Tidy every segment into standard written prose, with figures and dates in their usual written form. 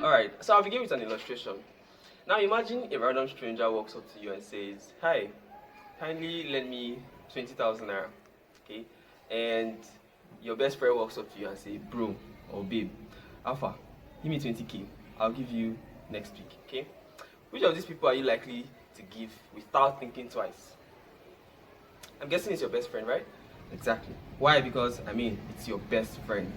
Alright, so I'll begin with an illustration. Now imagine a random stranger walks up to you and says, "Hi, kindly lend me 20,000 naira." Okay? And your best friend walks up to you and says, "Bro or babe, Alpha, give me 20k. I'll give you next week." Okay? Which of these people are you likely to give without thinking twice? I'm guessing it's your best friend, right? Exactly. Why? Because, it's your best friend.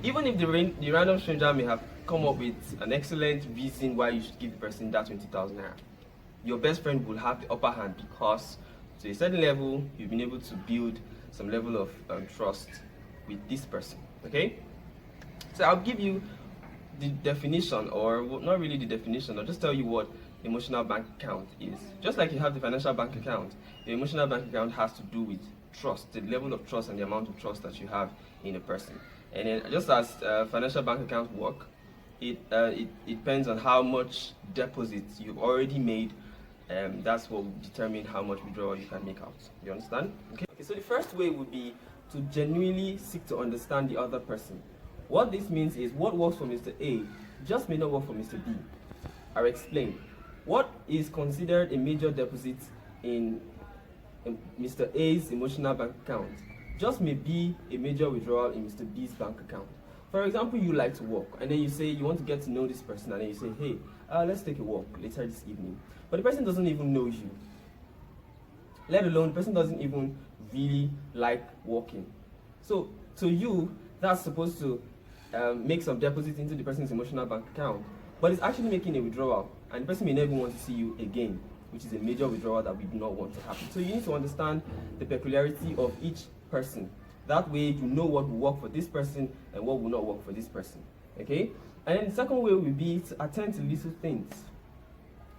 Even if the random stranger may have come up with an excellent reason why you should give the person that 20,000 naira, your best friend will have the upper hand because to a certain level, you've been able to build some level of trust with this person, okay? So I'll give you the definition, or not really the definition, I'll just tell you what emotional bank account is. Just like you have the financial bank account, the emotional bank account has to do with trust, the level of trust and the amount of trust that you have in a person. And then just as financial bank accounts work, it depends on how much deposits you've already made. That's what will determine how much withdrawal you can make out. You understand? Okay, so the first way would be to genuinely seek to understand the other person. What this means is what works for Mr. A just may not work for Mr. B. I'll explain. What is considered a major deposit in Mr. A's emotional bank account just may be a major withdrawal in Mr. B's bank account. For example, you like to walk, and then you say you want to get to know this person, and then you say, "Hey, let's take a walk later this evening." But the person doesn't even know you. Let alone, the person doesn't even really like walking. So to you, that's supposed to make some deposits into the person's emotional bank account, but it's actually making a withdrawal, and the person may never want to see you again, which is a major withdrawal that we do not want to happen. So you need to understand the peculiarity of each person. That way you know what will work for this person and what will not work for this person. Okay? And then the second way will be to attend to little things.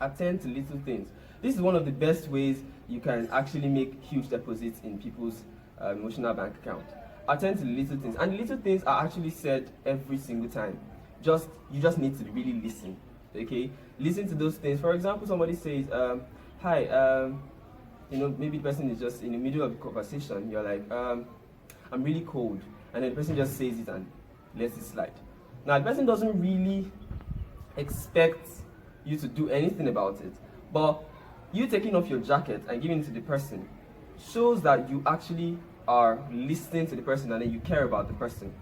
Attend to little things. This is one of the best ways you can actually make huge deposits in people's emotional bank account. Attend to the little things. And the little things are actually said every single time. You just need to really listen. Okay? Listen to those things. For example, somebody says, "Hi, maybe the person is just in the middle of the conversation. You're like, I'm really cold." And then the person just says it and lets it slide. Now, the person doesn't really expect you to do anything about it. But you taking off your jacket and giving it to the person shows that you actually are listening to the person and then you care about the person.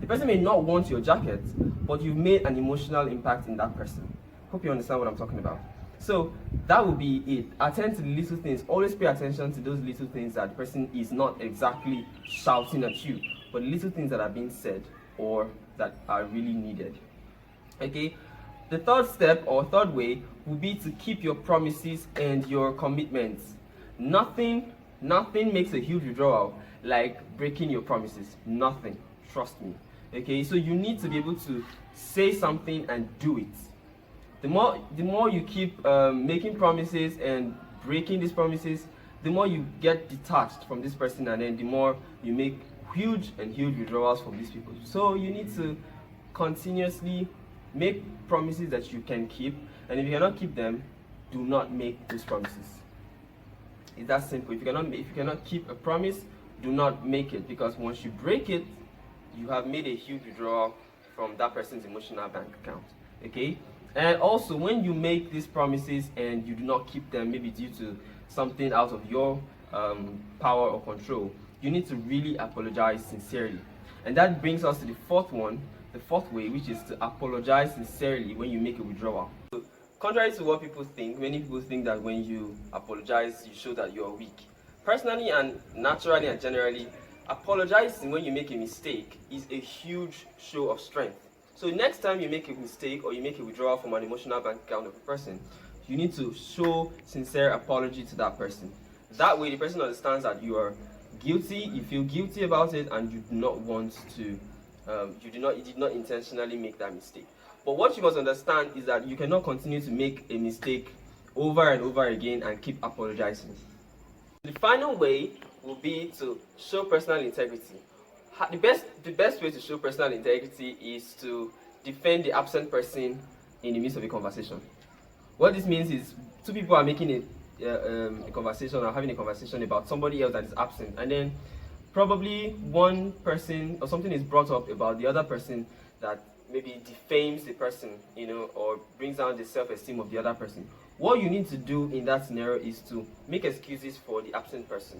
The person may not want your jacket, but you've made an emotional impact in that person. Hope you understand what I'm talking about. So that will be it. Attend to the little things. Always pay attention to those little things that the person is not exactly shouting at you, but the little things that are being said or that are really needed. Okay? The third step or third way will be to keep your promises and your commitments. Nothing makes a huge withdrawal like breaking your promises. Nothing. Trust me. Okay? So you need to be able to say something and do it. The more you keep making promises and breaking these promises, the more you get detached from this person, and then the more you make huge withdrawals from these people. So you need to continuously make promises that you can keep, and if you cannot keep them, do not make those promises. It's that simple. If you cannot keep a promise, do not make it, because once you break it, you have made a huge withdrawal from that person's emotional bank account. Okay? And also, when you make these promises and you do not keep them, maybe due to something out of your power or control, you need to really apologize sincerely. And that brings us to the fourth way, which is to apologize sincerely when you make a withdrawal. So, contrary to what people think, many people think that when you apologize, you show that you are weak. Personally and naturally and generally, apologizing when you make a mistake is a huge show of strength. So next time you make a mistake or you make a withdrawal from an emotional bank account of a person, you need to show sincere apology to that person. That way the person understands that you are guilty, you feel guilty about it, and you do not want to, you did not intentionally make that mistake. But what you must understand is that you cannot continue to make a mistake over and over again and keep apologizing. The final way will be to show personal integrity. The best way to show personal integrity is to defend the absent person in the midst of a conversation. What this means is two people are making a conversation or having a conversation about somebody else that is absent, and then probably one person or something is brought up about the other person that maybe defames the person, or brings down the self-esteem of the other person. What you need to do in that scenario is to make excuses for the absent person.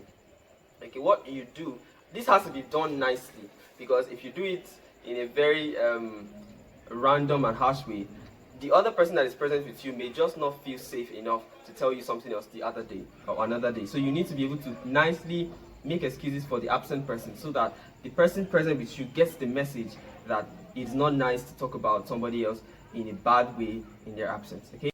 Okay, what you do, this has to be done nicely, because if you do it in a very random and harsh way, the other person that is present with you may just not feel safe enough to tell you something else the other day or another day. So you need to be able to nicely make excuses for the absent person, so that the person present with you gets the message that it's not nice to talk about somebody else in a bad way in their absence. Okay.